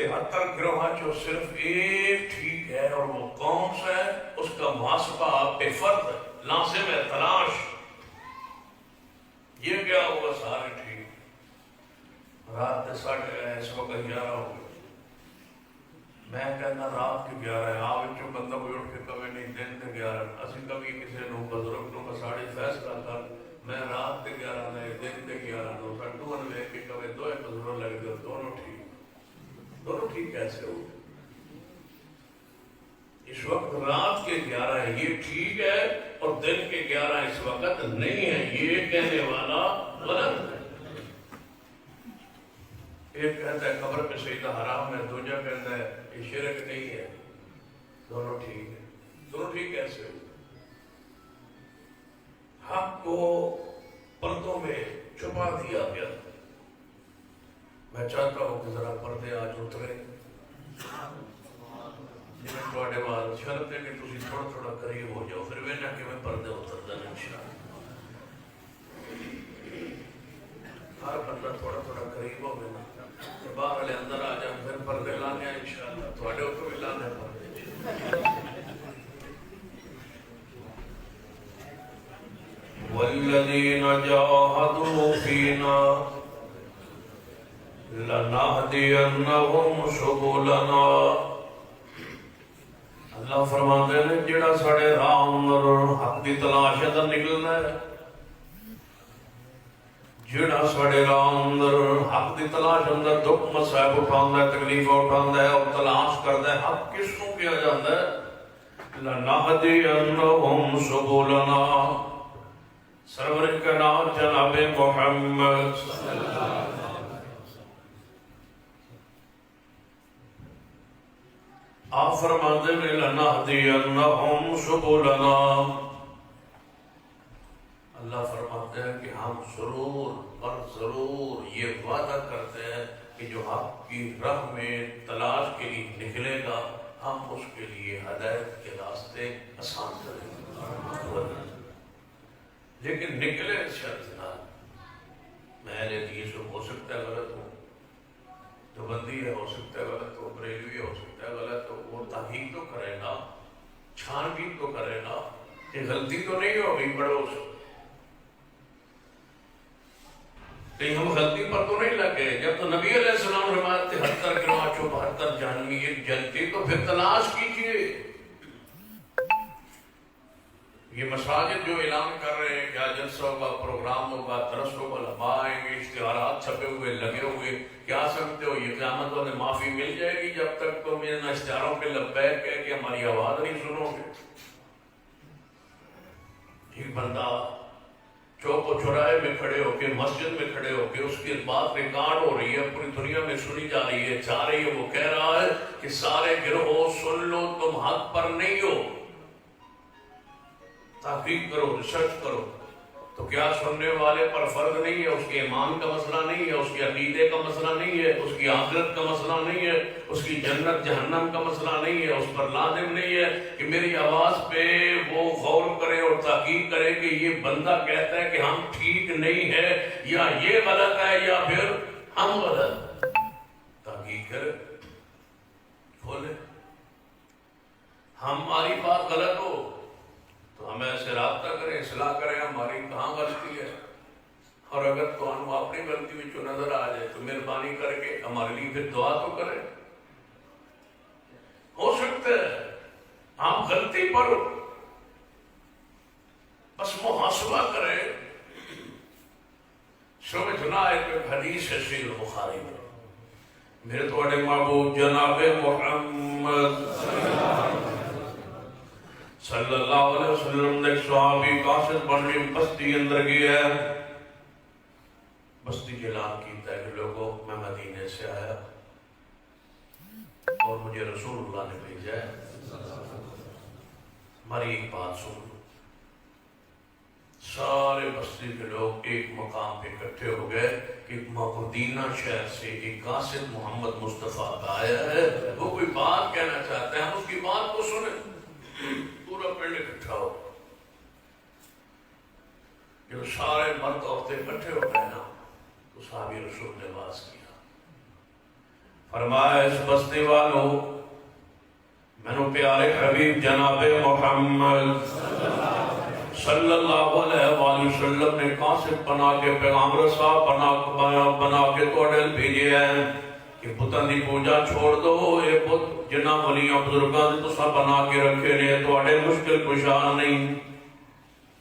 73 گروہ جو صرف ایک ٹھیک ہے، اور وہ کون سا ہے؟ اس کا محاسبہ بے فرد لازم ہے تلاش. یہ کیا ہوا؟ سارے ٹھیک. رات 11:30 اس وقت 11 ہو گئے. میں کہنا رات کے 11 ہے. آپ جو بندہ کوئی اٹھ کے کبھی نہیں دن کے 11. اسی کبھی کسی نو بزرگ نو کا ساڑی فیصلہ کر میں رات کے 11 نے دن کے 11 نو سٹو لے کے کبھی دو بزرگ لگ گئے. دونوں ٹھیک. دونوں ٹھیک کیسے ہو؟ اس وقت رات کے 11 ہے، یہ ٹھیک ہے، اور دن کے 11 اس وقت نہیں ہے. یہ کہنے والا غلط ہے. ایک کہتا ہے قبر میں سجدہ حرام ہے، دوسرا کہتا ہے یہ شرک نہیں ہے. دونوں ٹھیک ہے. دونوں ٹھیک کیسے ہو؟ حق کو پردوں میں چھپا دیا گیا. میں چاہتا ہوں کہ ذرا پردے آج اترے. جنہیں تھوڑے بال شرط ہے کہ تسی تھوڑا تھوڑا قریب ہو جاؤ، پھر وینا کہ میں پردے اتر دیں انشاءاللہ. ہر بندہ تھوڑا تھوڑا قریب ہو گیا تو باہر والے اندر آ جائیں، پھر پردے لانے انشاءاللہ. تھوڑے اوپر بھی لانے پردے. والذین جاہدوا فینا لنہدینہم سبلنا. اللہ فرماتے ہیں جڑا ساڑے راہ اندر حق دی تلاش اندر نکلنا ہے، جڑا ساڑے راہ اندر حق دی تلاش اندر دکھ مصائب اٹھاندہ ہے، تکلیف اٹھاندہ ہے اور تلاش کردہ ہے حق کس کو کیا جاندہ ہے؟ لنہدینہم سبلنا. سرور کائنات جناب محمد صلی اللہ علیہ وسلم آپ فرماتے ہیں لنہدینہم سبلنا. اللہ فرماتے ہیں کہ ہم ضرور اور ضرور یہ وعدہ کرتے ہیں کہ جو حق کی راہ میں تلاش کے لیے نکلے گا ہم اس کے لیے ہدایت کے راستے آسان کریں گے. لیکن نکلے شرط نہ. میں حدیث ہو سکتا ہے غلط ہو، جو بندی ہے ہو سکتا ہے غلط ہو، بریلوی ہو سکتا ہے غلط ہو. وہ تحقیق تو کرے گا، چھان بین تو کرے گا کہ غلطی تو نہیں ہوگی پڑوس. کہیں ہم غلطی پر تو نہیں لگے. جب تو نبی علیہ السلام فرماتے 73 گناہ 72 جہنمی ایک جنتی، تو پھر تلاش کیجئے. یہ مساجد جو اعلان کر رہے ہیں کیا جلسہ ہوگا، پروگرام ہوگا، درس ہوگا، علماء آئیں گے، اشتہارات چھپے ہوئے لگے ہوئے، کیا سمجھتے ہو یہ قیامت والے معافی مل جائے گی جب تک تم ان اشتہاروں پہ لبیک کہہ کہ ہماری آواز نہیں سنو گے؟ ایک بندہ چوک و چوراہے میں کھڑے ہو کے، مسجد میں کھڑے ہو کے اس کی بات ریکارڈ ہو رہی ہے، پوری دنیا میں سنی جا رہی ہے، جا رہی ہے. وہ کہہ رہا ہے کہ سارے گروہ سن لو تم حق پر نہیں ہو، تحقیق کرو، ریسرچ کرو. تو کیا سننے والے پر فرض نہیں ہے؟ اس کے ایمان کا مسئلہ نہیں ہے، اس کے عقیدے کا مسئلہ نہیں ہے، اس کی آخرت کا مسئلہ نہیں ہے، اس کی جنت جہنم کا مسئلہ نہیں ہے. اس پر لازم نہیں ہے کہ میری آواز پہ وہ غور کرے اور تحقیق کرے کہ یہ بندہ کہتا ہے کہ ہم ٹھیک نہیں ہے، یا یہ غلط ہے، یا پھر ہم غلط. تحقیق کرے، کھولے. ہماری بات غلط ہو تو ہمیں ایسے رابطہ کریں، اصلاح کریں ہماری کہاں غلطی ہے. اور اگر تو ہم اپنی غلطی میں جو نظر آ جائے تو مہربانی کر کے ہمارے لیے پھر دعا تو کریں. ہو سکتا ہے ہم غلطی پر بس محاسبہ کریں. سمجھنا ہے کہ حدیث ہے صحیح البخاری میں، میرے تھوڑے معبود جناب محمد صلی اللہ علیہ وسلم نے ایک صحابی قاصد بنی بستی اندر گیا ہے. بستی اعلان کیتا ہے کہ لوگوں میں مدینے سے آیا اور مجھے رسول اللہ نے بھیجا ہے، ہماری ایک بات سن. سارے بستی کے لوگ ایک مقام پہ اکٹھے ہو گئے کہ مدینہ شہر سے ایک قاصد محمد مصطفیٰ آیا ہے، وہ کوئی بات کہنا چاہتا ہے، ہم اس کی بات کو سنیں. پورا پنڈ اکٹھا ہو. جب سارے مرد عورتیں اکٹھے ہو گئے نا تو صحابی رسول نے باز کیا، فرمایا اس بستی والوں مینو پیارے حبیب جناب محمد صلی اللہ علیہ وآلہ وسلم نے قاصد بنا کے پیغام رسا بنا کے توڑے بھیجے ہیں کہ بتاں دی پوجا چھوڑ دو. اے بت جنہ ولیاں بزرگاں نے تسا بنا کے رکھے نے توڑے مشکل کشا نہیں,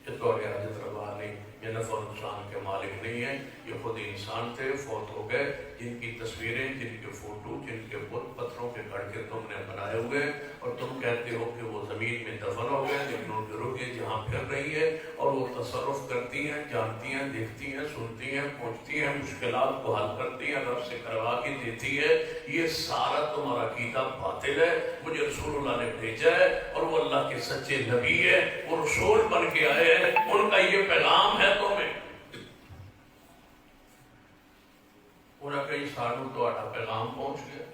یہ توڑے حاجت روا نہیں, یہ نفع نقصان کے مالک نہیں ہیں. یہ خود انسان تھے, فوت ہو گئے, جن کی تصویریں, جن کے فوٹو, جن کے بت پتھروں کے گھڑ کے تم نے بنائے ہوئے اور تم کہتے ہو کہ وہ زمین میں دفن ہو گئے, لیکن ان کی روحیں جہاں پھر رہی ہے اور وہ تصرف کرتی ہیں, جانتی ہیں, دیکھتی ہیں, سنتی ہیں, پہنچتی ہیں, مشکلات کو حل کرتی ہیں, رب سے کروا کے دیتی ہے. یہ سارا تمہارا عقیدہ باطل ہے. مجھے رسول اللہ نے بھیجا ہے اور وہ اللہ کے سچے نبی ہے, وہ رسول بن کے آئے ہیں, ان کا یہ پیغام ہے تمہیں. انہاں کئی سالوں تو آٹھا پیغام پہنچ گیا,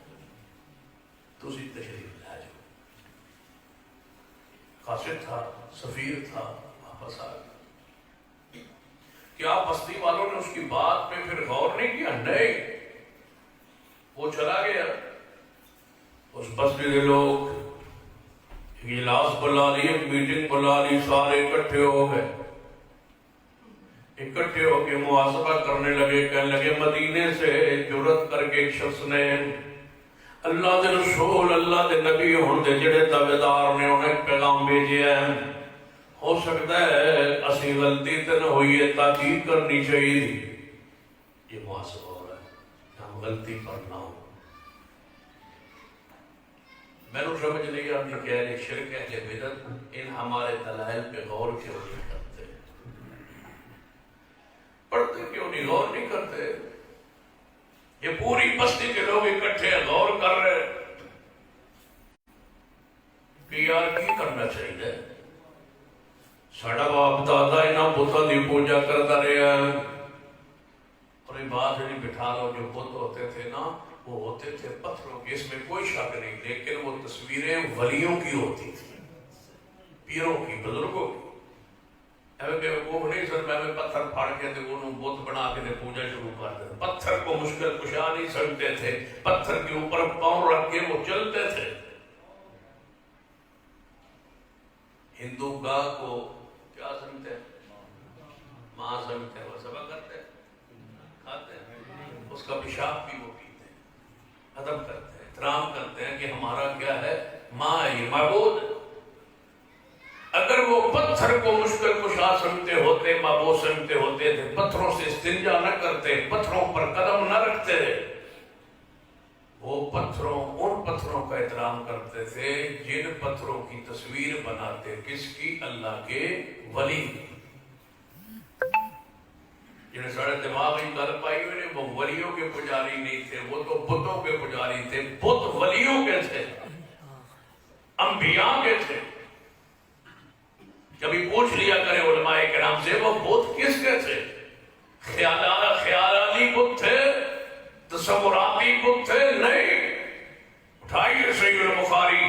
تسی تشریف لے جاؤ. قاصد تھا, سفیر تھا, واپس آ گیا. کیا بستی والوں نے اس کی بات پہ پھر غور نہیں کیا؟ نہیں, وہ چلا گیا. اس بستی کے لوگ اجلاس بلا لی, ایک میٹنگ بلا لی, سارے اکٹھے ہو گئے. اکٹھے ہو کے محاسبہ کرنے لگے, کہنے لگے مدینے سے جرت کر کے ایک شخص نے اللہ دے رسول, اللہ دے نبی ہون دے جڑے تابعدار نے انہیں ایک پیغام بھیجے ہیں, ہو سکتا ہے اسی غلطی تے نہ ہوئی ہے, تحقیق کرنی چاہیے. یہ محاسبہ ہو رہا ہے, ہم غلطی پر نہ ہو. میں نے سمجھ نہیں آتی کہ اہل شرک اہل بدعت ان ہمارے دلائل پہ غور کیوں نہیں کرتے, پڑھتے کیوں نہیں, غور نہیں کرتے. یہ پوری بستی کے لوگ اکٹھے غور کر رہے کہ یار کی کرنا چاہیے. ساڑا باپ دادا انہاں بتاں دی پوجا کرتا رہا ہے, اور یہ بات نہیں بٹھا لو, جو بت ہوتے تھے نا وہ ہوتے تھے پتھروں کے, اس میں کوئی شک نہیں, لیکن وہ تصویریں ولیوں کی ہوتی تھی, پیروں کی, بزرگوں کی. وہ نہیں سر میں پتھر پھاڑ کے انہوں بت بنا کے پوجا شروع کر دے. پتھر کو مشکل کشا نہیں سمجھتے تھے, پتھر کے اوپر پاؤں رکھ کے وہ چلتے تھے. ہندو گاہ کو کیا سمجھتے ہیں؟ ماں سمجھتے ہیں. وہ سبا کرتے ہیں, کھاتے ہیں, اس کا پیشاب بھی وہ پیتے ہیں, ادب کرتے ہیں, احترام کرتے ہیں کہ ہمارا کیا ہے, ماں ہے, یہ معبود. اگر وہ پتھر کو مشکل کشا سمجھتے ہوتے, معبود سمجھتے ہوتے تھے, پتھروں سے استنجا نہ کرتے, پتھروں پر قدم نہ رکھتے, وہ ان پتھروں کا احترام کرتے تھے جن پتھروں کی تصویر بناتے. کس کی؟ اللہ کے ولی. جنہیں سارے دماغ میں گل پائی ہوئی نے, وہ ولیوں کے پجاری نہیں تھے, وہ تو بتوں کے پجاری تھے. بت ولیوں کے تھے, انبیاء کے تھے. کبھی پوچھ لیا کرے علماء کرام سے وہ بت کس کے تھے؟ خیالاتی بت تھے, تصوراتی بت تھے؟ نہیں. اٹھائیے صحیح البخاری,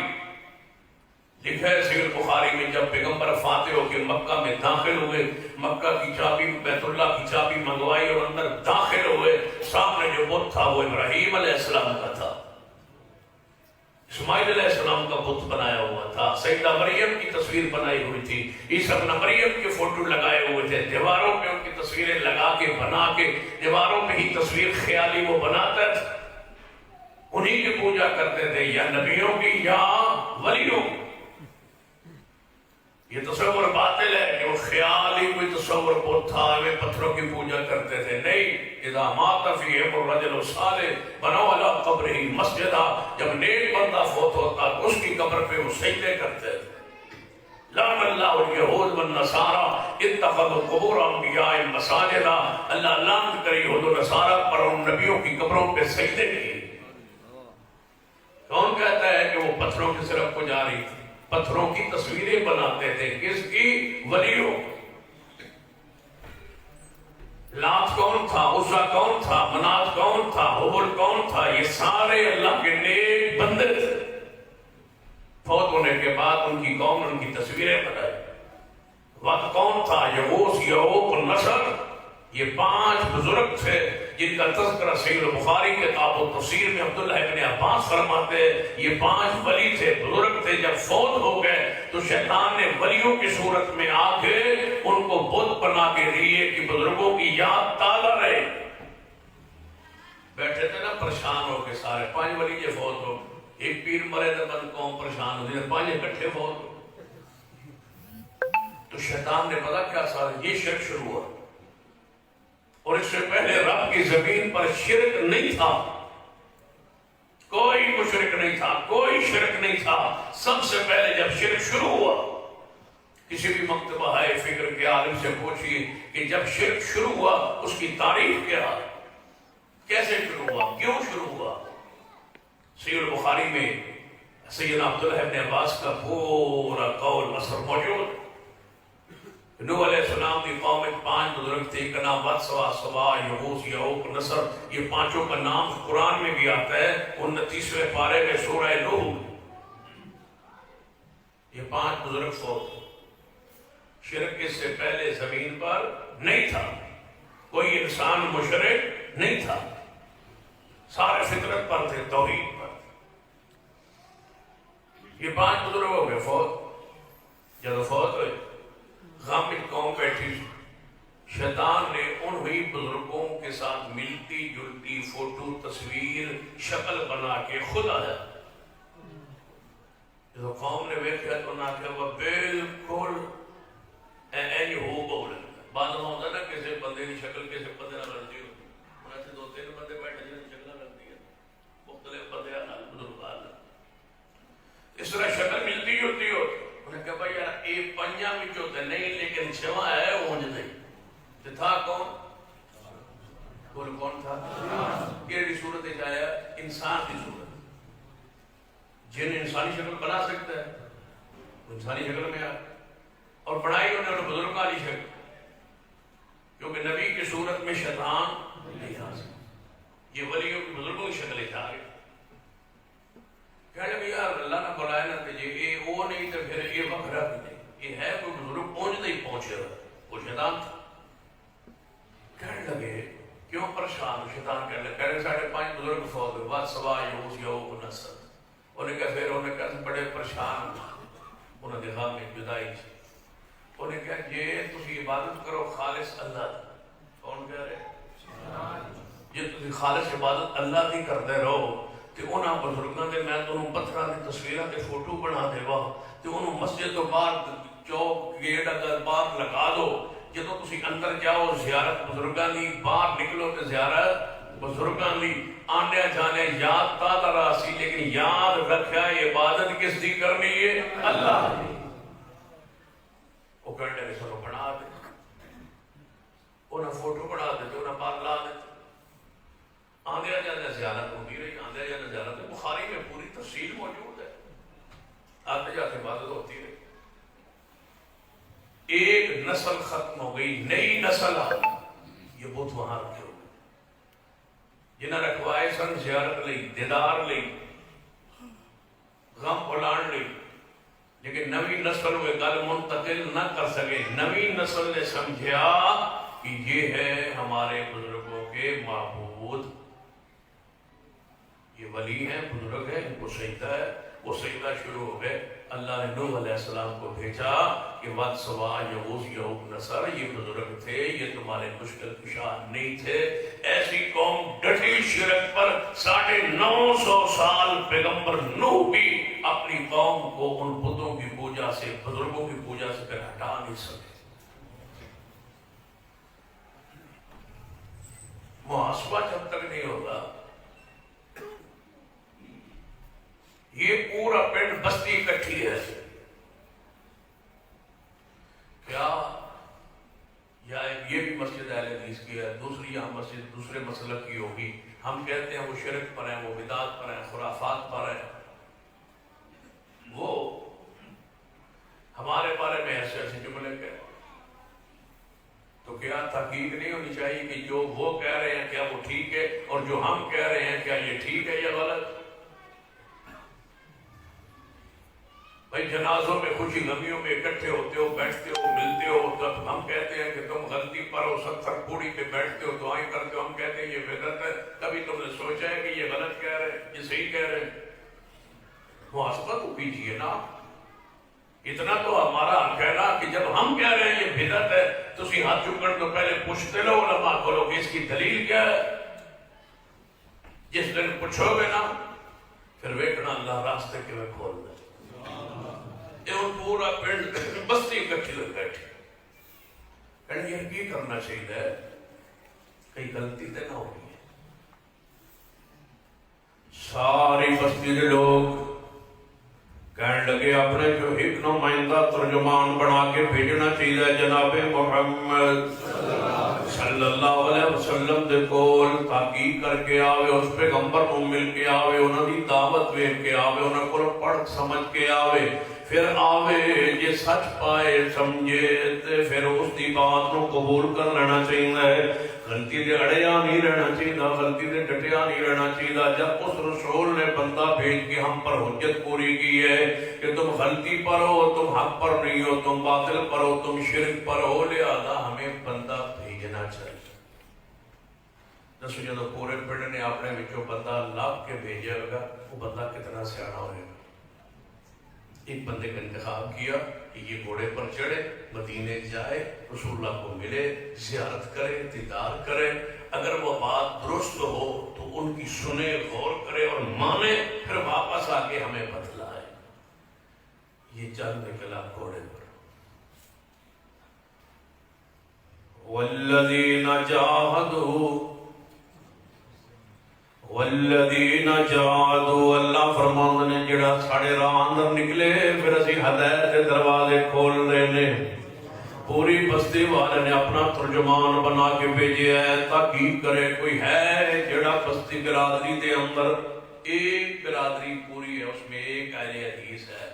لکھا ہے صحیح البخاری میں جب پیغمبر فاتح ہو کے مکہ میں داخل ہوئے, مکہ کی چابی, بیت اللہ کی چابی منگوائی اور اندر داخل ہوئے, سامنے جو بت تھا وہ ابراہیم علیہ السلام کا تھا, اسماعیل علیہ السلام کا بت بنایا ہوا تھا, سیدہ مریم کی تصویر بنائی ہوئی تھی, عیسیٰ ابن مریم کے فوٹو لگائے ہوئے تھے, دیواروں پہ ان کی تصویریں لگا کے بنا کے دیواروں پہ ہی تصویر خیالی وہ بناتا تھا, انہی کی پوجا کرتے تھے, یا نبیوں کی یا ولیوں کی. یہ تصور باطل ہے کہ وہ خیالی کوئی تصور بت تھا, ہمیں پتھروں کی پوجا کرتے تھے. نہیں. اذا مات فیہم الرجل الصالح بنوا علی قبرہ مسجدا, جب نیک بندہ فوت ہوتا تو اس کی قبر پہ وہ سجدے کرتے تھے. لعن اللہ الیہود والنصارى اتخذوا قبور انبیاء مساجدا, اللہ لعنت کرے یہود و نصارہ پر ان نبیوں کی قبروں پہ سجدے کیے. کون کہتا ہے کہ وہ پتھروں کی صرف پجاری تھی؟ پتھروں کی تصویریں بناتے تھے. کس کی؟ ولیوں. لات کون تھا, عزا کون تھا, منات کون تھا, حبل کون تھا, یہ سارے اللہ کے نیک بندے تھے. فوت ہونے کے بعد ان کی قوم نے ان کی تصویریں بنائی. وقت کون تھا؟ یغوث, یعوق, نصر, یہ 5 بزرگ تھے جن کا تذکرہ صحیح البخاری کے کتاب التفسیر میں عبداللہ ابن عباس فرماتے ہیں یہ 5 ولی تھے، بزرگ تھے، جب فوت ہو گئے تو شیطان نے ولیوں کی صورت میں آ کے ان کو بت بنا کے دیے کہ بزرگوں کی یاد تازہ رہے۔ بیٹھے تھے نا پریشان ہو کے سارے، 5 ولی کے فوت ہو، ایک پیر مرے تو بند قوم پریشان ہوتی ہے، 5 اکٹھے فوت ہو۔ تو شیطان نے پتا کیا سارا یہ شرک شروع ہوا، اور اس سے پہلے رب کی زمین پر شرک نہیں تھا، کوئی مشرک نہیں تھا، کوئی شرک نہیں تھا۔ سب سے پہلے جب شرک شروع ہوا، کسی بھی مکتبہ ہے فکر کے عالم سے پوچھئے کہ جب شرک شروع ہوا اس کی تاریخ کیا، کیسے شروع ہوا، کیوں شروع ہوا؟ صحیح البخاری میں سیدنا عبداللہ ابن عباس کا پورا قول اثر موجود۔ نوح علیہ السلام کی قوم میں 5 بزرگ تھے، ایک کا نام واد، سوا، سوا، یغوث، یعوق، نصر، یہ 5 کا نام قرآن میں بھی آتا ہے 29ویں پارے میں سورہ نوح۔ یہ 5 بزرگ فوت، شرک اس سے پہلے زمین پر نہیں تھا، کوئی انسان مشرک نہیں تھا، سارے فطرت پر تھے، توحید پر۔ یہ 5 بزرگ ہو گئے فوت۔ جب فوت ہوئے غم قوم بیٹھی، شیطان نے انہی بزرگوں کے ساتھ ملتی جلتی فوٹو تصویر شکل بنا کے خود آیا۔ جو قوم نے ویکھا تو نہ کہ وہ بالکل اینج ہو بولے، بعد میں ہوتا نا کسی بندے کی شکل کسی بندے نہ لگتی ہو، انہیں سے 2-3 بندے بیٹھے جنہیں شکل لگتی ہے، مختلف بندے آنا بزرگان اس طرح شکل ملتی جلتی ہو، انہیں کہا بھائی یار ایک پنجا میں جو تے نہیں لیکن چھواں ہے اونج نہیں، تو تھا کون؟ بول کون تھا؟ کیڑی صورت ایک آیا؟ انسان کی صورت۔ جن انسانی شکل بنا سکتا ہے انسانی شکل میں آ، اور بڑھائی انہوں نے بزرگ والی شکل، کیونکہ نبی کی صورت میں شیطان نہیں آ سکتا، یہ ولیوں کی بزرگوں کی شکل آ گئی۔ کہنے بھی یار اللہ نے بلائے نہ تجھے یہ وہ نہیں تو پھر یہ وقت رکھ دے، یہ ہے کوئی بزرگ پہنچ نہیں پہنچے گا، وہ شیطان تھا۔ کہنے لگے کیوں پریشان؟ شیطان کہنے لگے کہنے 5.5 بزرگ فوت ہوئے، واد، سوا، یغوث، یعوق، نصر۔ انہیں کہا پھر انہیں کہا بڑے پریشان، انہوں نے دیکھا میں جدائی سے، انہیں کہا یہ تسی عبادت کرو خالص اللہ دی۔ کون کہہ رہے؟ یہ تسی خالص عبادت اللہ دی کرتے رہو تے انہاں بزرگاں دے میں تانوں پتھراں دی تصویراں تے فوٹو بنا دیوا تے انہوں مسجد تو باہر چوک گیٹ اگر باہر لگا دو، جدوں تسی اندر جاؤ زیارت بزرگاں دی، باہر نکلو تے زیارت بزرگاں دی، آنے جانے یاد تازہ راسی، لیکن یاد رکھا عبادت کس دی کرنی ہے؟ اللہ دی۔ وہ کہنے لگے سنو بنا دے، انہاں فوٹو بنا دیتے، انہاں باہر لا دیتے، آندے جانے زیارت ہوتی رہی، آندے جانے زیارت، بخاری میں پوری تفصیل موجود ہے، آتے جاتے عبادت ہوتی رہی۔ ایک نسل ختم ہو گئی، نئی نسل آ گئی، یہ بت وہاں رکھے ہو گئے، جنہیں رکھوائے سن زیارت لئی، دیدار لئی، غم اولان لئی، لیکن نوی نسل وہ گل منتقل نہ کر سکے۔ نوی نسل نے سمجھا کہ یہ ہے ہمارے بزرگوں کے معبود، یہ ولی ہیں، بزرگ ہیں، ان کو سجدہ ہے، وہ سجدہ شروع ہو گئے۔ اللہ نے نوح علیہ السلام کو بھیجا کہ واد، سوا، یغوث، یعوق، نصر، یہ بزرگ تھے، یہ تمہارے مشکل کشا نہیں تھے۔ ایسی قوم ڈٹی شرک پر، 950 سال پیغمبر نوح بھی اپنی قوم کو ان بتوں کی پوجا سے، بزرگوں کی پوجا سے پھر ہٹا نہیں سکے۔ محاسبہ جب تک نہیں ہوگا، یہ پورا پنڈ بستی اکٹھی ہے، کیا یا یہ بھی مسجد اہل حدیث کی ہے، دوسری یہاں مسجد دوسرے مسلک کی ہوگی، ہم کہتے ہیں وہ شرک پر ہیں، وہ بدعت پر ہیں، خرافات پر ہیں، وہ ہمارے بارے میں ایسے ایسے جملے کہتے ہیں، تو کیا تحقیق نہیں ہونی چاہیے کہ جو وہ کہہ رہے ہیں کیا وہ ٹھیک ہے، اور جو ہم کہہ رہے ہیں کیا یہ ٹھیک ہے یا غلط؟ بھائی جنازوں میں خوشی غمیوں میں اکٹھے ہوتے ہو، بیٹھتے ہو، ملتے ہو، تب ہم کہتے ہیں کہ تم غلطی پر ہو، 70 پوڑی پہ بیٹھتے ہو، دعائیں کرتے ہو، ہم کہتے ہیں یہ بدعت ہے۔ کبھی تم نے سوچا ہے کہ یہ غلط کہہ رہے ہیں، یہ صحیح کہہ رہے ہیں؟ محاسبہ تو کیجیے نا۔ اتنا تو ہمارا حق ہے نا کہ جب ہم کہہ رہے ہیں یہ بدعت ہے تو اسی ہاتھ چکن تو پہلے پوچھتے لو علماء کو، لوگ اس کی دلیل کیا ہے؟ جس دن پوچھو گے نا پھر ویکنا اللہ راستے کے میں کھول دے۔ یہ پورا پنڈ بستی اکٹھی ہوئی بیٹھی، کہنے یہ کی کرنا چاہیے، کئی غلطی تے نہ ہو گئی ہے۔ ساری بستی کے لوگ کہنے لگے اپنے جو ایک نمائندہ ترجمان بنا کے بھیجنا چاہیے جناب محمد صلی اللہ علیہ وسلم دے کول، تحقیق کر کے آوے، اس پیغمبر کو مل کے آوے، انہوں دی دعوت ویکھ کے آوے، انہوں کو پڑھ سمجھ کے آوے، پھر آوے جے سچ پائے سمجھے تے پھر اس دی بات کو قبول کر لینا چاہیے، غلطی دے اڑیا نہیں رہنا چاہیے، غلطی دے ڈٹیا نہیں رہنا چاہیے۔ جب اس رسول نے بندہ بھیج کے ہم پر حجت پوری کی ہے کہ تم غلطی پر ہو، تم حق پر نہیں ہو، تم باطل پر ہو، تم شرک پر ہو، لہذا ہمیں بندہ بھیجنا چاہیے۔ دسو جدو پورے پنڈ نے اپنے وچوں بندہ لب کے بھیجے گا، وہ بندہ کتنا سیاڑا ہوئے گا۔ ایک بندے کا انتخاب کیا کہ یہ گھوڑے پر چڑھے، مدینے جائے، رسول اللہ کو ملے، زیارت کرے، دیدار کرے، اگر وہ بات درست ہو تو ان کی سنے، غور کرے اور مانے، پھر واپس آ کے ہمیں بتلائے۔ یہ چل نکلا گھوڑے پر۔ والذین جاہدوا والذین جاہدوا، اللہ فرماندے نے جڑا ساڑے راہ اندر نکلے پھر اسی ہدایت کے دروازے کھول رہے نے۔ پوری بستی والے نے اپنا ترجمان بنا کے بھیجے ہے، تحقیق کرے کوئی ہے جڑا بستی برادری دے اندر، ایک برادری پوری ہے اس میں ایک اہل حدیث ہے،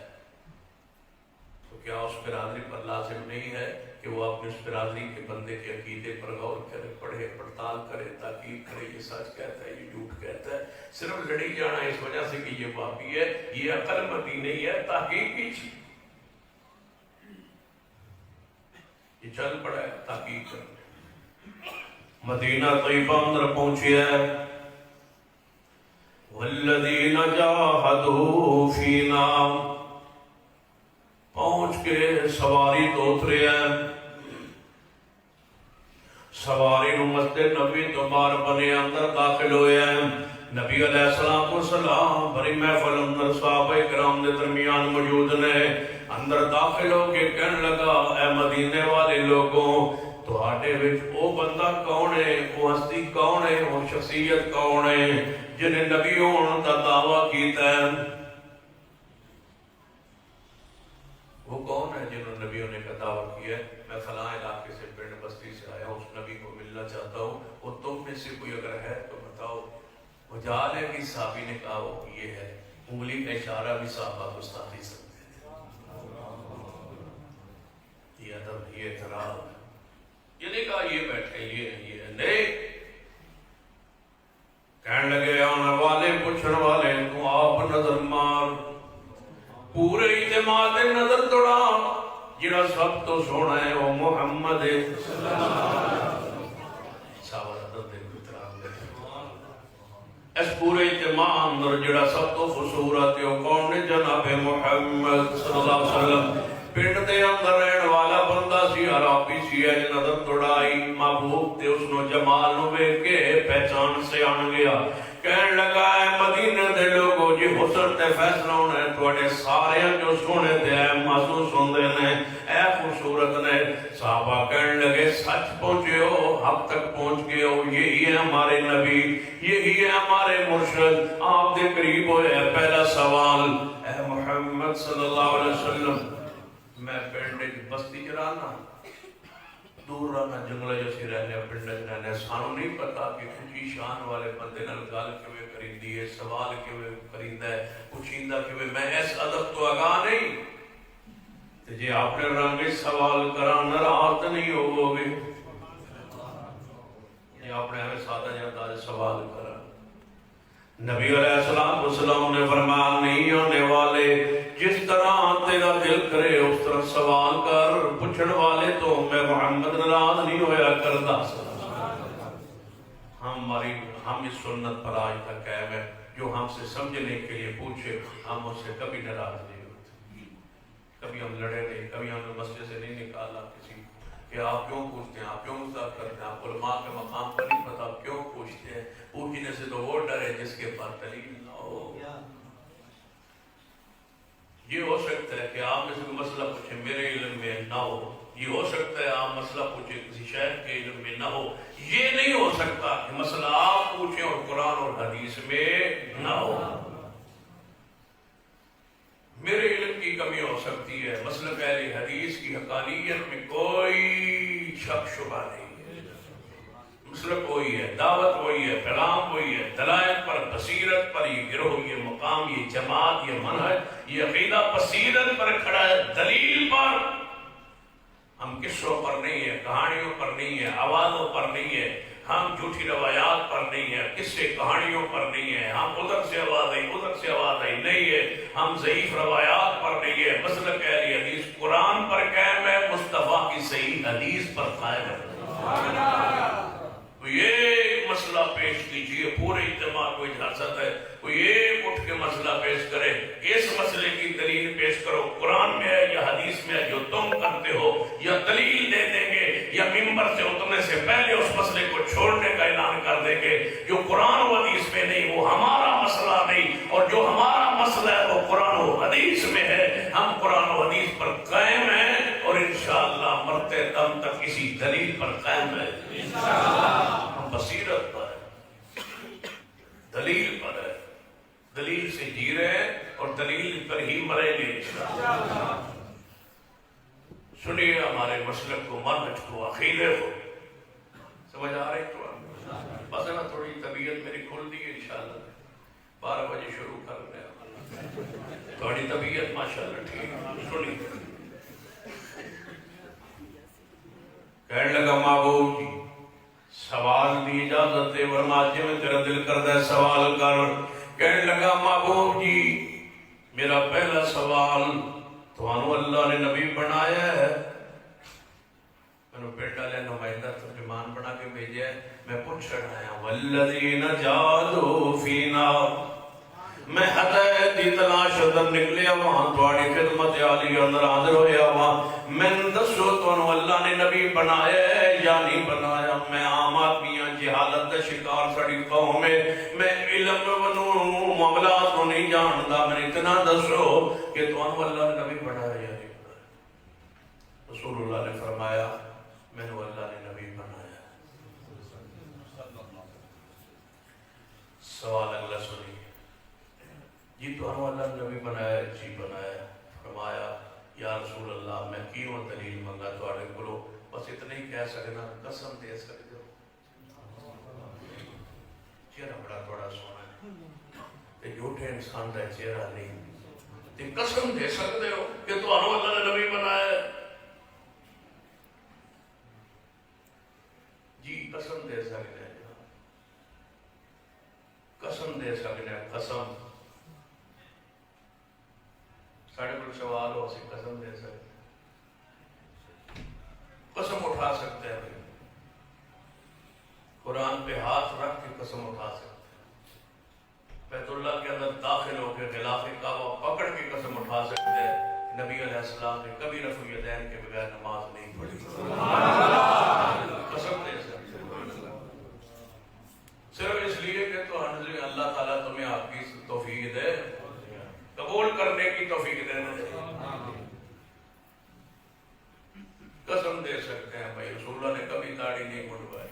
تو کیا اس برادری پر لازم نہیں ہے کہ وہ اپنے اس برادری کے بندے کے عقیدے پر غور کرے، پڑھے، پڑتال کرے، تحقیق کرے، یہ سچ کہتا ہے، یہ جھوٹ کہتا ہے؟ صرف لڑی جانا اس وجہ سے کہ یہ وہابی ہے، یہ عقل مندی نہیں ہے، تحقیق کیجیے۔ یہ چل پڑا ہے تحقیق کرنے، مدینہ طیبہ اندر پہنچی ہے۔ والذین جاہدوا فینا، پہنچ کے سواری تو اترے ہیں، سواری نو مسجد نبی تو باہر بنے اندر داخل ہوئے ہیں۔ نبی علیہ السلام بڑی محفل اندر صحابہ کرام دے درمیان موجود نے، اندر داخل ہو کے کہنے لگا اے مدینے والے لوگوں، تہاڈے وچ او بندہ کون ہے، وہ ہستی کون ہے، وہ شخصیت کون ہے جنہیں نبی ہون دا دعویٰ کیتا ہے؟ وہ کون ہے جنہوں نے نبی ہونے کا دعویٰ کیا ہے؟ میں فلاں علاقے سے، پنڈ بستی سے آیا ہوں، اس نبی کو ملنا چاہتا ہوں، وہ تم میں سے کوئی اگر ہے تو بتاؤ۔ وہ جال ہے کہ صحابی نے کہا وہ یہ ہے، انگلی کا اشارہ بھی صحابہ کو ساتھی سمجھتے تھے۔ یہ ادب، یہ احترام، یہ نہیں کہا یہ بیٹھے، یہ نہیں، کہنے لگے آنے والے پوچھنے والے تو آپ نظر مار، پورے اجتماع دے نظر توڑا، جڑا سب تو سونا ہے وہ محمد ہے۔ اس پورے اجتماع اندر جڑا سب تو خوبصورت ہے وہ کون ہے؟ جناب محمد صلی اللہ علیہ وسلم۔ پنڈ دے اندر رہن والا بندہ سی، عربی سی، نظر توڑائی، محبوب تے اس نو جمال نو ویکھ کے پہچان سے آن گیا۔ کہنے لگا اے مدینے دے لوگو جی حسن تے فیصلہ ہونے تواڈے سارے جو سونے تے اے محسوس ہوندے نے، اے خوبصورت نے۔ صحابہ کہنے لگے سچ پہنچے ہو، حق تک پہنچ گئے ہو، یہی ہے ہمارے نبی، یہی ہے ہمارے مرشد، آپ دے قریب ہوئے۔ پہلا سوال، اے محمد صلی اللہ علیہ وسلم، میں پنڈ بستی چ رہنا، دور رہنا، جنگل جیسی رہنے، پنڈ رہنے، سانو نہیں پتا کہ اونچی شان والے بندے نال گل کیویں کریندی ہے، سوال کیویں کریندا ہے، پوچھیندا کیویں، میں اس ادب تو آگاہ نہیں تے جے آپ نے رنگ سوال کرا ناراض نہیں ہوو گے، یہ آپ نے ہمیں سادہ جاتا سوال کرا۔ نبی علیہ السلام نے فرمایا نہیں ہونے والے، جس طرح تے سنت پر آج تک قائم ہے. جو ہم سے سمجھنے کے لیے پوچھے ہم اس سے کبھی ناراض نہیں ہوتے. کبھی ہم لڑے نہیں, کبھی ہم نے مسجد سے نہیں نکالا کسی کہ آپ کیوں پوچھتے ہیں, آپ کیوں مذاق کرتے ہیں, آپ علماء کے مقام پر نہیں پتا آپ کیوں پوچھتے ہیں. پوچھنے سے تو وہ ڈرے جس کے پاس دلیل نہ ہو. یہ ہو سکتا ہے کہ آپ میں سے کوئی مسئلہ پوچھے میرے علم میں نہ ہو, یہ ہو سکتا ہے آپ مسئلہ پوچھے کسی شیخ کے علم میں نہ ہو. یہ نہیں ہو سکتا کہ مسئلہ آپ پوچھیں اور قرآن اور حدیث میں نہ ہو. میرے علم کی کمی ہو سکتی ہے, مسلک اہل حدیث کی حقانیت میں کوئی شک شبہ نہیں ہے. مسلک وہی ہے, دعوت وہی ہے, پیغام وہی ہے, دلائل پر, بصیرت پر, یہ گروہ, یہ مقام, یہ جماعت, یہ منہج, یہ عقیدہ بصیرت پر کھڑا ہے, دلیل پر. ہم قصوں پر نہیں ہے, کہانیوں پر نہیں ہے, آوازوں پر نہیں ہے, ہم جھوٹی روایات پر نہیں ہے, قصے کہانیوں پر نہیں ہے, ہم ادھر سے آواز آئی ادھر سے آواز آئی نہیں ہے, ہم ضعیف روایات پر نہیں ہے. مسلک اہل حدیث قرآن پر قائم ہے, مصطفیٰ کی صحیح حدیث پر قائم ہے. کوئی ایک مسئلہ پیش کیجئے, پورے اجتماع کو اجازت ہے, کوئی ایک اٹھ کے مسئلہ پیش کرے, اس مسئلے کی دلیل پیش کرو, قرآن میں ہے یا حدیث میں ہے, جو تم کرتے ہو, یا دلیل دے دیں گے یا ممبر سے اترنے سے پہلے اس مسئلے کو چھوڑنے کا اعلان کر دیں گے. جو قرآن و حدیث میں نہیں وہ ہمارا مسئلہ نہیں, اور جو ہمارا مسئلہ ہے وہ قرآن و حدیث میں ہے. ہم قرآن و حدیث پر قائم ہیں اور انشاءاللہ مرتے دم تک اسی دلیل پر قائم ہے. ہم بصیرت پر ہے, دلیل پر ہے, دلیل سے جی رہے ہیں اور دلیل پر ہی مریں گے انشاءاللہ. سنیے ہمارے مسلک کو, منہج کو, عقیدے کو. سمجھ آ رہی تو بس ہے نا, تھوڑی طبیعت میری کھل دی ہے انشاءاللہ. 12 بجے شروع کر رہے ہیں, تھوڑی طبیعت ماشاءاللہ ٹھیک. سنیے, کہنے لگا محبوب جی سوال دی اجازت ہے, ورنہ جی میں تیرا دل کرتا ہے سوال کر. کہنے لگا محبوب جی میرا پہلا سوال, تو اللہ نے نبی بنایا ہے, میں نے بیٹا لے نمائندہ ترجمان بنا کے بھیجا ہے, میں پوچھ رہا ہوں والذین جاہدوا فینا, میں ہدایت دی تلاش اندر نکلیا وہاں تھوڑی خدمت عالی اندر حاضر ہویا وہاں. میں دسو تو اللہ نے نبی بنایا ہے یا نہیں بنایا؟ میں عام آدمیاں جہالت دا شکار سڑی قوم میں علم ونو معاملات کو نہیں جانتا. میں اتنا دسو کہ تو اللہ نے نبی بنایا یا نہیں بنایا؟ رسول اللہ نے فرمایا میں نے اللہ نے نبی بنایا. سوال اگلا سنیے, جی تو اللہ نے نبی بنایا؟ جی بنایا. فرمایا یا رسول اللہ میں کیوں دلیل منگا تھوڑے کو, بس اتنا ہی کہہ سکنا, قسم دے سکتے ہو. چہرہ بڑا تھوڑا سونا ہے, جھوٹے انسان کا چہرہ نہیں. قسم دے سکتے ہو کہ تو اللہ نے نبی بنایا؟ جی قسم دے سکتے ہیں, قسم دے سکتے ہیں, قسم. ساڑھے پر سوال ہو سے قسم دے سکتے ہیں, قسم اٹھا سکتے ہیں, قرآن پہ ہاتھ رکھ کے قسم اٹھا سکتے ہیں, بیت اللہ کے اندر داخل ہو کے غلاف کعبہ پکڑ کے قسم اٹھا سکتے ہیں نبی علیہ السلام نے کبھی رفع الیدین کے بغیر نماز نہیں پڑھی. قسم دے سکتے ہیں صرف اس لیے کہ تو اللہ تعالیٰ تمہیں آپ کی توفیق دے, قبول کرنے کی توفیق دینے. قسم دے سکتے ہیں بھائی رسول اللہ نے کبھی داڑھی نہیں منڈوائی,